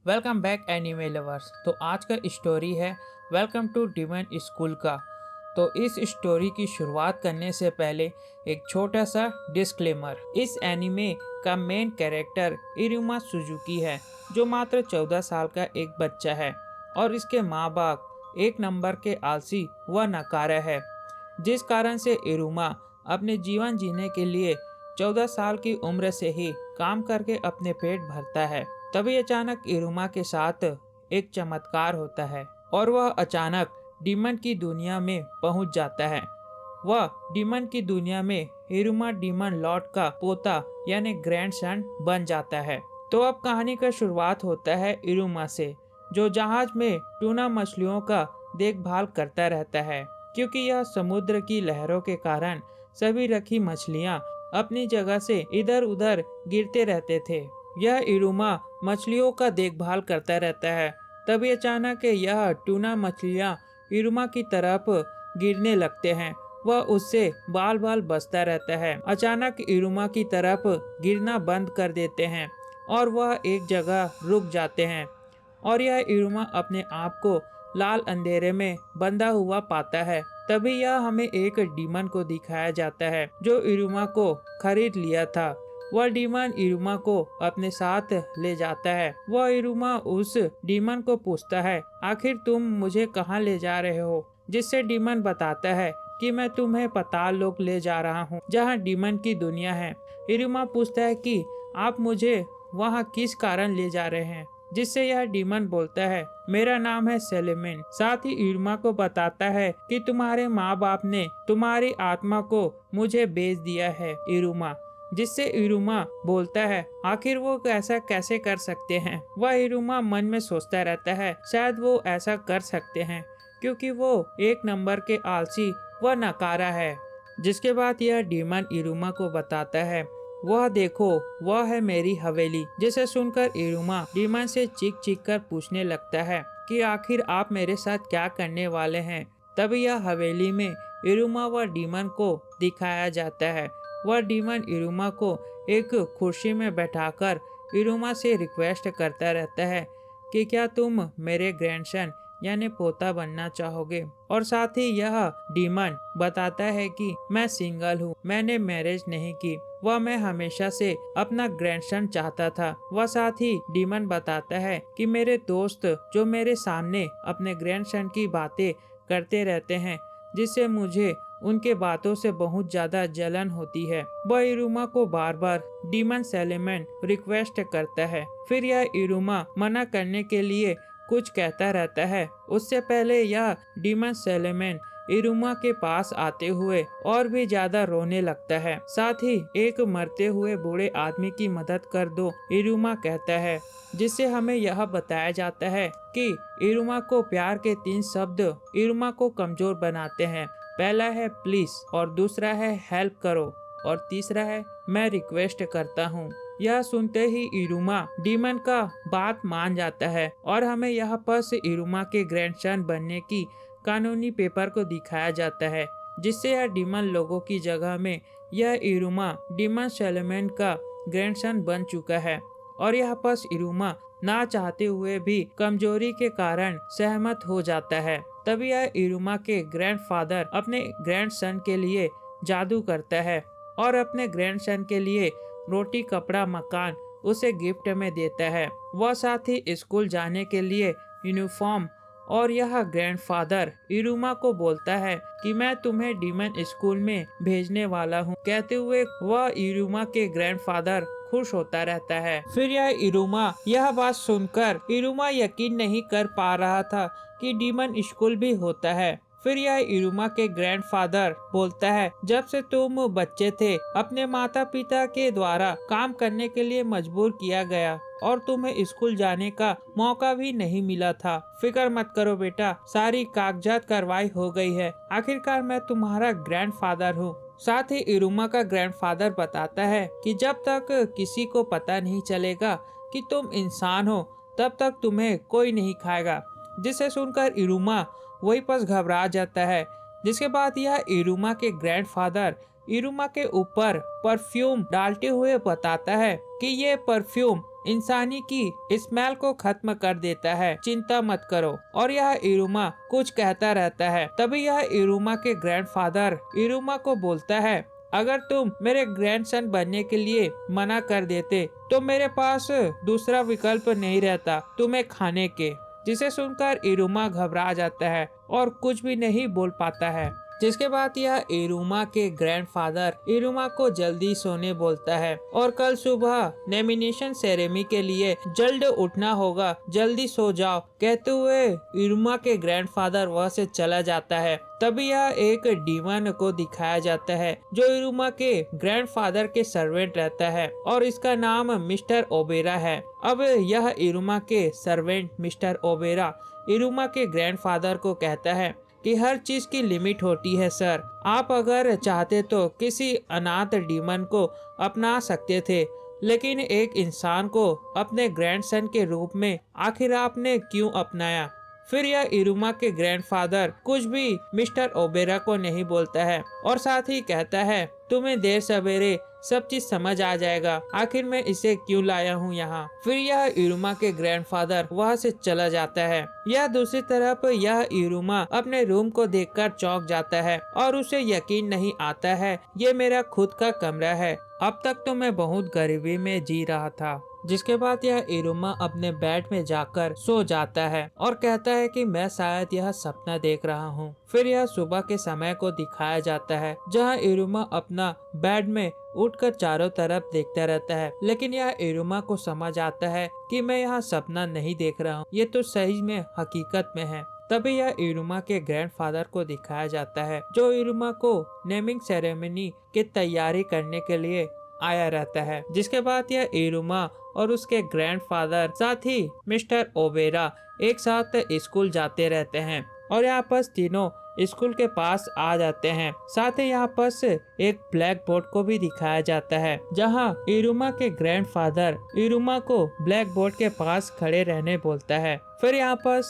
Welcome back anime lovers. तो आज का स्टोरी है वेलकम टू डीमन स्कूल का। तो इस स्टोरी की शुरुआत करने से पहले एक छोटा सा डिस्क्लेमर। इस एनीमे का मेन कैरेक्टर इरुमा सुजुकी है, जो मात्र 14 साल का एक बच्चा है और इसके माँ बाप एक नंबर के आलसी व नकारा है, जिस कारण से इरुमा अपने जीवन जीने के लिए 14 साल की उम्र से ही काम करके अपने पेट भरता है। तभी अचानक इरुमा के साथ एक चमत्कार होता है और वह अचानक डीमन की दुनिया में पहुंच जाता है। वह डीमन की दुनिया में इरुमा डीमन लॉर्ड का पोता यानी ग्रैंडसन बन जाता है। तो अब कहानी का शुरुआत होता है इरुमा से, जो जहाज में टूना मछलियों का देखभाल करता रहता है, क्योंकि यह समुद्र की लहरों के कारण सभी रखी मछलियां अपनी जगह से इधर उधर गिरते रहते थे। यह इरुमा मछलियों का देखभाल करता रहता है। तभी अचानक यह टूना मछलियां इरुमा की तरफ गिरने लगते हैं। वह उससे बाल बाल बचता रहता है। अचानक इरुमा की तरफ गिरना बंद कर देते हैं और वह एक जगह रुक जाते हैं और यह इरुमा अपने आप को लाल अंधेरे में बंधा हुआ पाता है। तभी यह हमें एक डीमन को दिखाया जाता है जो इरुमा को खरीद लिया था। वह डीमन इरुमा को अपने साथ ले जाता है। वह इरुमा उस डीमन को पूछता है, आखिर तुम मुझे कहाँ ले जा रहे हो? जिससे डीमन बताता है कि मैं तुम्हें पाताल लोक ले जा रहा हूँ, जहाँ डीमन की दुनिया है। इरुमा पूछता है कि आप मुझे वहाँ किस कारण ले जा रहे हैं? जिससे यह डीमन बोलता है, मेरा नाम है सेलेमिन। साथ ही इरुमा को बताता है कि तुम्हारे माँ बाप ने तुम्हारी आत्मा को मुझे बेच दिया है इरुमा। जिससे इरुमा बोलता है, आखिर वो ऐसा कैसे कर सकते हैं? वह इरुमा मन में सोचता रहता है, शायद वो ऐसा कर सकते हैं क्योंकि वो एक नंबर के आलसी व नकारा है। जिसके बाद यह डीमन इरुमा को बताता है, वह देखो, वह है मेरी हवेली। जिसे सुनकर इरुमा डीमन से चीख चीख कर पूछने लगता है कि आखिर आप मेरे साथ क्या करने वाले हैं? तभी यह हवेली में इरुमा व डीमन को दिखाया जाता है। वह डीमन इरुमा को एक कुर्सी में बैठाकर इरुमा से रिक्वेस्ट करता रहता है कि क्या तुम मेरे ग्रैंडसन यानी पोता बनना चाहोगे? और साथ ही यह डीमन बताता है कि मैं सिंगल हूँ, मैंने मैरिज नहीं की, वह मैं हमेशा से अपना ग्रैंडसन चाहता था। वह साथ ही डीमन बताता है कि मेरे दोस्त जो मेरे सामने अपने ग्रैंडसन की बातें करते रहते हैं, जिससे मुझे उनके बातों से बहुत ज्यादा जलन होती है। वह इरुमा को बार बार डीमन सेलेमेन रिक्वेस्ट करता है। फिर यह इरुमा मना करने के लिए कुछ कहता रहता है। उससे पहले यह डीमन सेलेमेन इरुमा के पास आते हुए और भी ज्यादा रोने लगता है। साथ ही एक मरते हुए बूढ़े आदमी की मदद कर दो, इरुमा कहता है। जिससे हमें यह बताया जाता है कि इरुमा को प्यार के 3 शब्द इरुमा को कमजोर बनाते हैं। पहला है प्लीज, और दूसरा है हेल्प करो, और तीसरा है मैं रिक्वेस्ट करता हूँ। यह सुनते ही इरुमा डीमन का बात मान जाता है और हमें यहाँ पर से इरुमा के ग्रैंडसन बनने की कानूनी पेपर को दिखाया जाता है, जिससे यह डीमन लोगों की जगह में यह इरुमा डीमन सेलेमेन का ग्रैंडसन बन चुका है। और यह पर इरुमा ना चाहते हुए भी कमजोरी के कारण सहमत हो जाता है। तभी यह इरुमा के ग्रैंडफादर अपने ग्रैंडसन के लिए जादू करता है और अपने ग्रैंडसन के लिए रोटी कपड़ा मकान उसे गिफ्ट में देता है। वह साथ ही स्कूल जाने के लिए यूनिफॉर्म, और यह ग्रैंडफादर इरुमा को बोलता है कि मैं तुम्हें डीमन स्कूल में भेजने वाला हूँ। कहते हुए वह इरुमा के ग्रैंडफादर खुश होता रहता है। फिर यह बात सुनकर इरुमा यकीन नहीं कर पा रहा था कि डीमन स्कूल भी होता है। फिर यह इरुमा के ग्रैंडफादर बोलता है, जब से तुम बच्चे थे अपने माता पिता के द्वारा काम करने के लिए मजबूर किया गया और तुम्हें स्कूल जाने का मौका भी नहीं मिला था। फिक्र मत करो बेटा, सारी कागजात कार्रवाई हो गई है। आखिरकार मैं तुम्हारा ग्रैंडफादर हूँ। साथ ही इरुमा का ग्रैंडफादर बताता है कि जब तक किसी को पता नहीं चलेगा कि तुम इंसान हो, तब तक तुम्हें कोई नहीं खाएगा। जिसे सुनकर इरुमा वही पर घबरा जाता है। जिसके बाद यह इरुमा के ग्रैंडफादर इरुमा के ऊपर परफ्यूम डालते हुए बताता है कि ये परफ्यूम इंसानी की स्मेल को खत्म कर देता है, चिंता मत करो। और यह इरुमा कुछ कहता रहता है। तभी यह इरुमा के ग्रैंडफादर इरुमा को बोलता है, अगर तुम मेरे ग्रैंडसन बनने के लिए मना कर देते तो मेरे पास दूसरा विकल्प नहीं रहता तुम्हें खाने के। जिसे सुनकर इरुमा घबरा जाता है और कुछ भी नहीं बोल पाता है। जिसके बाद यह इरुमा के ग्रैंडफादर इरुमा को जल्दी सोने बोलता है और कल सुबह नॉमिनेशन सेरेमनी के लिए जल्द उठना होगा, जल्दी सो जाओ कहते हुए इरुमा के ग्रैंडफादर वहाँ से चला जाता है। तभी यह एक डीमन को दिखाया जाता है जो इरुमा के ग्रैंडफादर के सर्वेंट रहता है और इसका नाम मिस्टर ओबेरा है। अब यह इरुमा के सर्वेंट मिस्टर ओबेरा इरुमा के ग्रैंडफादर को कहता है कि हर चीज की लिमिट होती है सर, आप अगर चाहते तो किसी अनाथ डीमन को अपना सकते थे, लेकिन एक इंसान को अपने ग्रैंडसन के रूप में आखिर आपने क्यों अपनाया। फिर यह इरुमा के ग्रैंडफादर कुछ भी मिस्टर ओबेरा को नहीं बोलता है और साथ ही कहता है, तुम्हें देर सवेरे सब चीज समझ आ जाएगा, आखिर मैं इसे क्यों लाया हूँ यहाँ। फिर यह इरुमा के ग्रैंडफादर वहाँ से चला जाता है। यह दूसरी तरफ यह इरुमा अपने रूम को देखकर चौंक जाता है और उसे यकीन नहीं आता है ये मेरा खुद का कमरा है, अब तक तो मैं बहुत गरीबी में जी रहा था। जिसके बाद यह इरुमा अपने बेड में जाकर सो जाता है और कहता है कि मैं शायद यह सपना देख रहा हूँ। फिर यह सुबह के समय को दिखाया जाता है जहाँ इरुमा अपना बेड में उठकर चारों तरफ देखता रहता है, लेकिन यह इरुमा को समझ आता है कि मैं यहाँ सपना नहीं देख रहा हूँ, ये तो सही में हकीकत में है। तभी यह इरुमा के ग्रैंडफादर को दिखाया जाता है जो इरुमा को नेमिंग सेरेमनी की तैयारी करने के लिए आया रहता है। जिसके बाद यह इरुमा और उसके ग्रैंडफादर साथ ही मिस्टर ओबेरा एक साथ स्कूल जाते रहते हैं और यहाँ पर तीनों स्कूल के पास आ जाते हैं। साथ ही यहाँ पर एक ब्लैक बोर्ड को भी दिखाया जाता है जहाँ इरुमा के ग्रैंडफादर इरुमा को ब्लैक बोर्ड के पास खड़े रहने बोलता है। फिर यहाँ पर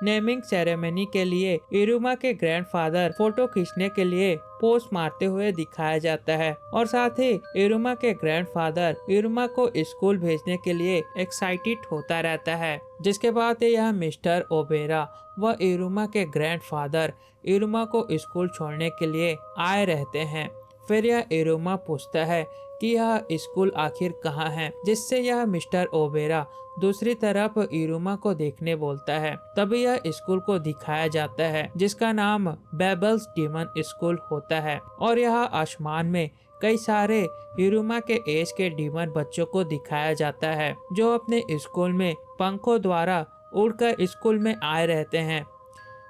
नेमिंग सेरेमनी के लिए इरुमा के ग्रैंडफादर फोटो खींचने के लिए पोस्ट मारते हुए दिखाया जाता है और साथ ही इरुमा के ग्रैंडफादर इरुमा को स्कूल भेजने के लिए एक्साइटेड होता रहता है। जिसके बाद यह मिस्टर ओबेरा व इरुमा के ग्रैंडफादर इरुमा को स्कूल छोड़ने के लिए आए रहते हैं। फिर यह इरुमा पूछता है कि यह स्कूल आखिर कहाँ है, जिससे यह मिस्टर ओबेरा दूसरी तरफ इरुमा को देखने बोलता है। तभी यह स्कूल को दिखाया जाता है जिसका नाम बेबल्स डीमन स्कूल होता है और यह आसमान में कई सारे इरुमा के एज के डीमन बच्चों को दिखाया जाता है जो अपने स्कूल में पंखों द्वारा उड़कर स्कूल में आए रहते हैं।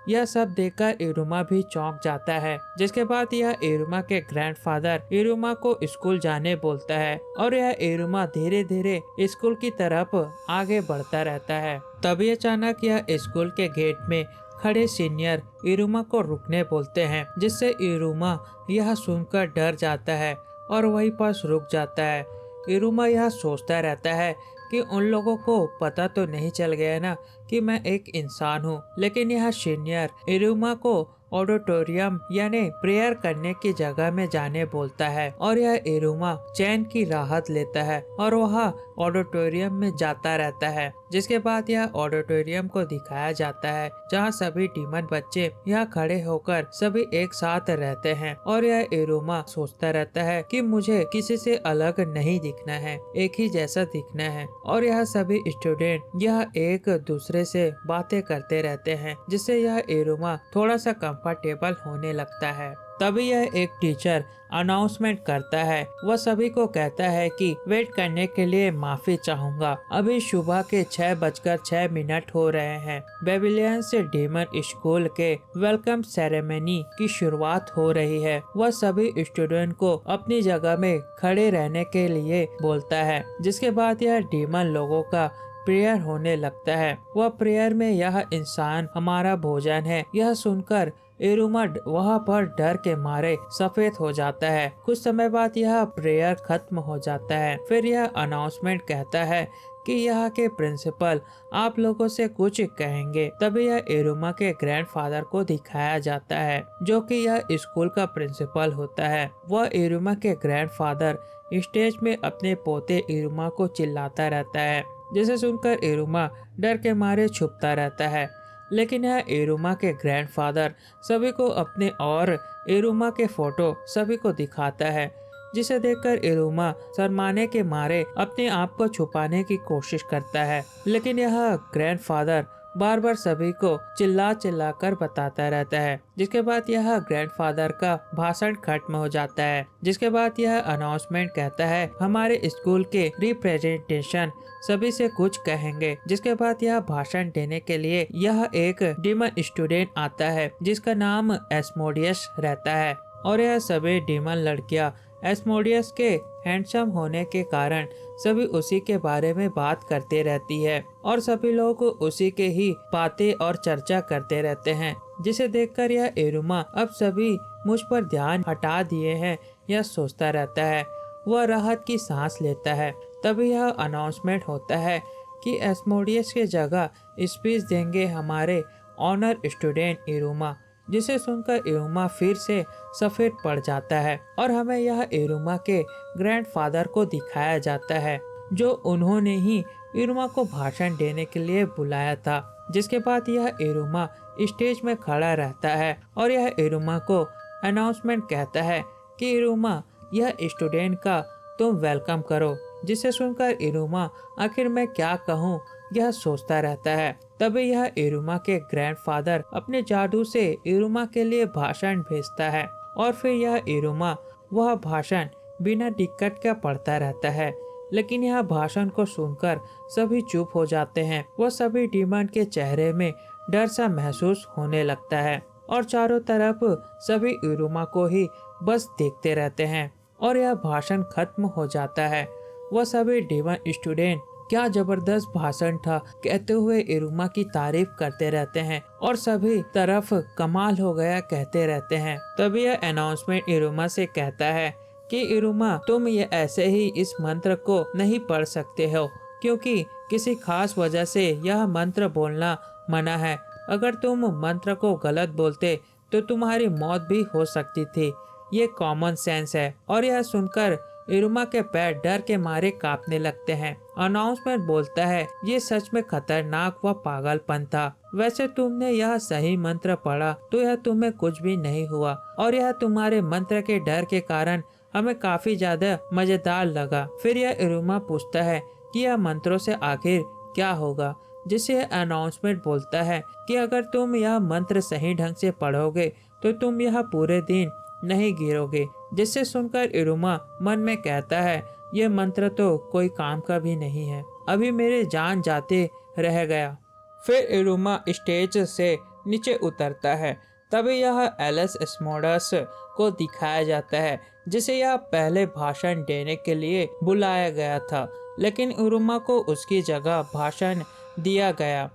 यह सब देखकर इरुमा भी चौंक जाता है। जिसके बाद यह इरुमा के ग्रैंडफादर इरुमा को स्कूल जाने बोलता है और यह इरुमा धीरे धीरे स्कूल की तरफ आगे बढ़ता रहता है। तभी अचानक यह स्कूल के गेट में खड़े सीनियर इरुमा को रुकने बोलते हैं, जिससे इरुमा यह सुनकर डर जाता है और वहीं पर रुक जाता है। इरुमा यह सोचता रहता है कि उन लोगों को पता तो नहीं चल गया ना कि मैं एक इंसान हूँ। लेकिन यह सीनियर इरुमा को ऑडिटोरियम यानी प्रेयर करने की जगह में जाने बोलता है और यह इरुमा चैन की राहत लेता है और वह ऑडिटोरियम में जाता रहता है। जिसके बाद यह ऑडिटोरियम को दिखाया जाता है जहाँ सभी डीमन बच्चे यहाँ खड़े होकर सभी एक साथ रहते हैं और यह इरुमा सोचता रहता है कि मुझे किसी से अलग नहीं दिखना है, एक ही जैसा दिखना है। और यह सभी स्टूडेंट यह एक दूसरे से बातें करते रहते हैं जिससे यह इरुमा थोड़ा सा कंफर्टेबल होने लगता है। तभी यह एक टीचर अनाउंसमेंट करता है, वह सभी को कहता है कि वेट करने के लिए माफी चाहूंगा, अभी सुबह के 6:06 हो रहे हैं। बेबिलियंस डीमन स्कूल के वेलकम सेरेमनी की शुरुआत हो रही है। वह सभी स्टूडेंट को अपनी जगह में खड़े रहने के लिए बोलता है। जिसके बाद यह डीमन लोगों का प्रेयर होने लगता है। वह प्रेयर में यह इंसान हमारा भोजन है, यह सुनकर इरुमा वहाँ पर डर के मारे सफेद हो जाता है। कुछ समय बाद यह प्रेयर खत्म हो जाता है। फिर यह अनाउंसमेंट कहता है कि यहाँ के प्रिंसिपल आप लोगों से कुछ कहेंगे। तभी यह इरुमा के ग्रैंडफादर को दिखाया जाता है जो कि यह स्कूल का प्रिंसिपल होता है। वह इरुमा के ग्रैंडफादर स्टेज में अपने पोते इरुमा को चिल्लाता रहता है, जिसे सुनकर इरुमा डर के मारे छुपता रहता है। लेकिन यह इरुमा के ग्रैंडफादर सभी को अपने और इरुमा के फोटो सभी को दिखाता है, जिसे देखकर इरुमा शर्माने के मारे अपने आप को छुपाने की कोशिश करता है। लेकिन यह ग्रैंडफादर बार बार सभी को चिल्ला चिल्ला कर बताता रहता है। जिसके बाद यह ग्रैंडफादर का भाषण खत्म हो जाता है। जिसके बाद यह अनाउंसमेंट कहता है, हमारे स्कूल के रिप्रेजेंटेशन सभी से कुछ कहेंगे। जिसके बाद यह भाषण देने के लिए यह एक डीमन स्टूडेंट आता है, जिसका नाम एस्मोडियस रहता है। और यह सभी डीमन लड़कियां एस्मोडियस के हैंडसम होने के कारण सभी उसी के बारे में बात करते रहती है और सभी लोग उसी के ही बातें और चर्चा करते रहते हैं। जिसे देखकर यह इरुमा अब सभी मुझ पर ध्यान हटा दिए हैं यह सोचता रहता है। वह राहत की सांस लेता है। तभी यह अनाउंसमेंट होता है कि एस्मोडियस के जगह स्पीच देंगे हमारे ऑनर स्टूडेंट इरुमा। जिसे सुनकर इरुमा फिर से सफेद पड़ जाता है और हमें यह इरुमा के ग्रैंडफादर को दिखाया जाता है, जो उन्होंने ही इरुमा को भाषण देने के लिए बुलाया था। जिसके बाद यह इरुमा स्टेज में खड़ा रहता है और यह इरुमा को अनाउंसमेंट कहता है कि इरुमा, यह स्टूडेंट का तुम वेलकम करो। जिसे सुनकर इरुमा आखिर मैं क्या कहूँ यह सोचता रहता है। तभी यह इरुमा के ग्रैंडफादर अपने जादू से इरुमा के लिए भाषण भेजता है और फिर यह इरुमा वह भाषण बिना दिक्कत के पढ़ता रहता है। लेकिन यह भाषण को सुनकर सभी चुप हो जाते हैं। वह सभी डीमन के चेहरे में डर सा महसूस होने लगता है और चारों तरफ सभी इरुमा को ही बस देखते रहते हैं और यह भाषण खत्म हो जाता है। वह सभी डीमन स्टूडेंट क्या जबरदस्त भाषण था कहते हुए इरुमा की तारीफ करते रहते हैं और सभी तरफ कमाल हो गया कहते रहते हैं। तभी यह अनाउंसमेंट इरुमा से कहता है कि इरुमा, तुम ये ऐसे ही इस मंत्र को नहीं पढ़ सकते हो, क्योंकि किसी खास वजह से यह मंत्र बोलना मना है। अगर तुम मंत्र को गलत बोलते तो तुम्हारी मौत भी हो सकती थी। ये कॉमन सेंस है। और यह सुनकर इरुमा के पैर डर के मारे कांपने लगते हैं। अनाउंसमेंट बोलता है, ये सच में खतरनाक व पागलपन था। वैसे तुमने यह सही मंत्र पढ़ा तो यह तुम्हें कुछ भी नहीं हुआ और यह तुम्हारे मंत्र के डर के कारण हमें काफी ज्यादा मजेदार लगा। फिर यह इरुमा पूछता है कि यह मंत्रों से आखिर क्या होगा। जिसे अनाउंसमेंट बोलता है कि अगर तुम यह मंत्र सही ढंग से पढ़ोगे तो तुम यह पूरे दिन नहीं गिरोगे। जिससे सुनकर इरुमा मन में कहता है, ये मंत्र तो कोई काम का भी नहीं है, अभी मेरे जान जाते रह गया। फिर इरुमा स्टेज से नीचे उतरता है। तभी यह एलिस एस्मोडस को दिखाया जाता है, जिसे यह पहले भाषण देने के लिए बुलाया गया था। लेकिन इरुमा को उसकी जगह भाषण दिया गया,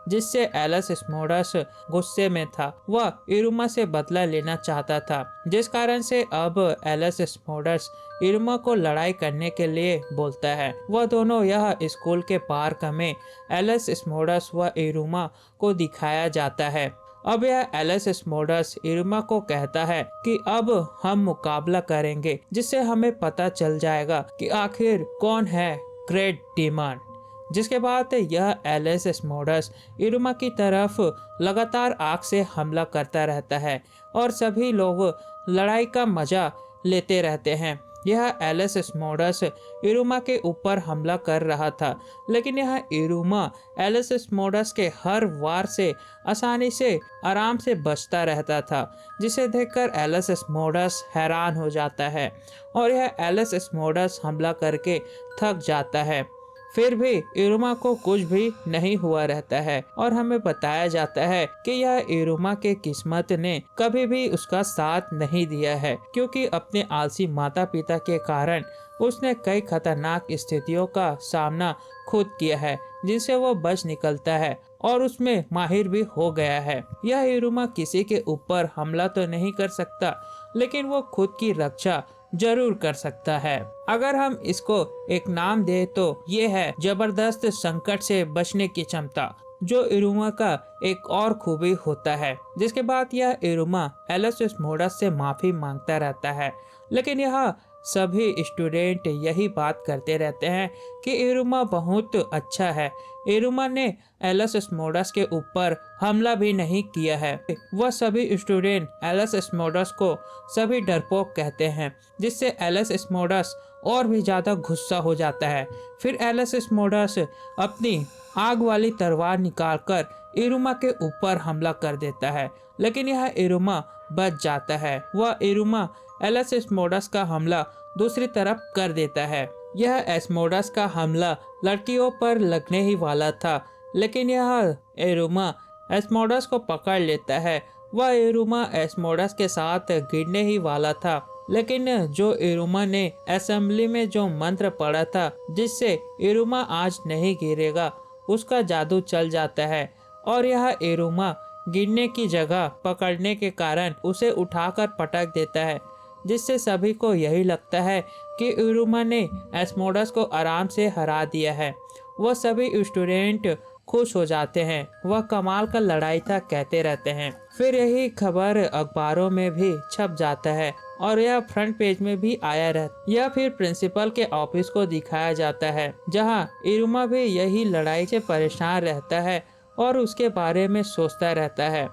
जिससे एलिस एस्मोडस गुस्से में था। वह इरुमा से बदला लेना चाहता था, जिस कारण से अब एलिस एस्मोडस इरुमा को लड़ाई करने के लिए बोलता है। वह दोनों यह स्कूल के पार्क में एलिस एस्मोडस व इरुमा को दिखाया जाता है। अब यह एलिस एस्मोडस इरुमा को कहता है कि अब हम मुकाबला करेंगे, जिससे हमें पता चल जाएगा कि आखिर कौन है ग्रेट डीमन। जिसके बाद यह एलिस एस्मोडस इरुमा की तरफ लगातार आग से हमला करता रहता है और सभी लोग लड़ाई का मजा लेते रहते हैं। यह एलिस एस्मोडस इरुमा के ऊपर हमला कर रहा था, लेकिन यह इरुमा एलिस एस्मोडस के हर वार से आसानी से आराम से बचता रहता था। जिसे देखकर एलिस एस्मोडस हैरान हो जाता है और यह एलिस एस्मोडस हमला करके थक जाता है। फिर भी इरुमा को कुछ भी नहीं हुआ रहता है और हमें बताया जाता है कि यह इरुमा के किस्मत ने कभी भी उसका साथ नहीं दिया है, क्योंकि अपने आलसी माता पिता के कारण उसने कई खतरनाक स्थितियों का सामना खुद किया है, जिनसे वो बच निकलता है और उसमें माहिर भी हो गया है। यह इरुमा किसी के ऊपर हमला तो नहीं कर सकता, लेकिन वो खुद की रक्षा जरूर कर सकता है। अगर हम इसको एक नाम दे तो ये है जबरदस्त संकट से बचने की क्षमता, जो इरुमा का एक और खूबी होता है। जिसके बाद यह इरुमा एलिस एस्मोडस से माफी मांगता रहता है, लेकिन यह सभी स्टूडेंट यही बात करते रहते हैं कि इरुमा बहुत अच्छा है। इरुमा ने एलस स्मोडस के ऊपर हमला भी नहीं किया है। वह सभी स्टूडेंट एलस स्मोडस को सभी डरपोक कहते हैं, जिससे एलस स्मोडस और भी ज़्यादा गुस्सा हो जाता है। फिर एलस स्मोडस अपनी आग वाली तलवार निकालकर इरुमा के ऊपर हमला कर देता है, लेकिन यह इरुमा बच जाता है। वह इरुमा एलस स्मोडस का हमला दूसरी तरफ कर देता है। यह एस्मोडस का हमला लड़कियों पर लगने ही वाला था, लेकिन यह इरुमा एस्मोडस को पकड़ लेता है। वह इरुमा एस्मोडस के साथ गिरने ही वाला था, लेकिन जो इरुमा ने असेंबली में जो मंत्र पढ़ा था जिससे इरुमा आज नहीं गिरेगा, उसका जादू चल जाता है और यह इरुमा गिरने की जगह पकड़ने के कारण उसे उठाकर पटक देता है, जिससे सभी को यही लगता है कि इरुमा ने एस्मोडस को आराम से हरा दिया है। वह सभी स्टूडेंट खुश हो जाते हैं। वह कमाल का लड़ाई था कहते रहते हैं। फिर यही खबर अखबारों में भी छप जाता है और यह फ्रंट पेज में भी आया रहता। यह फिर प्रिंसिपल के ऑफिस को दिखाया जाता है, जहां इरुमा भी यही लड़ाई से परेशान रहता है और उसके बारे में सोचता रहता है।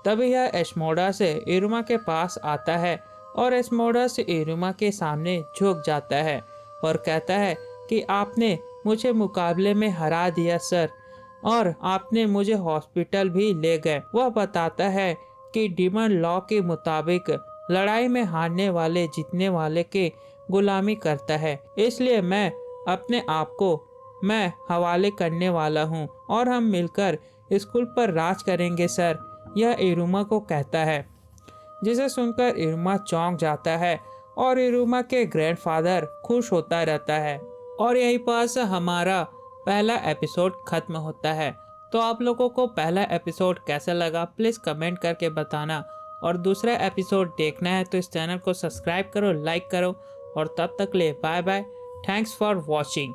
तभी यह एस्मोडस इरुमा के पास आता है और एस्मोडस इरुमा के सामने झुक जाता है और कहता है कि आपने मुझे मुकाबले में हरा दिया सर, और आपने मुझे हॉस्पिटल भी ले गए। वह बताता है कि डीमन लॉ के मुताबिक लड़ाई में हारने वाले जीतने वाले के गुलामी करता है, इसलिए मैं अपने आप को मैं हवाले करने वाला हूँ और हम मिलकर स्कूल पर राज करेंगे सर, यह इरुमा को कहता है। जिसे सुनकर इरुमा चौंक जाता है और इरुमा के ग्रैंडफादर खुश होता रहता है। और यहीं पास हमारा पहला एपिसोड खत्म होता है। तो आप लोगों को पहला एपिसोड कैसा लगा प्लीज़ कमेंट करके बताना, और दूसरा एपिसोड देखना है तो इस चैनल को सब्सक्राइब करो, लाइक करो, और तब तक ले bye bye. Thanks for watching.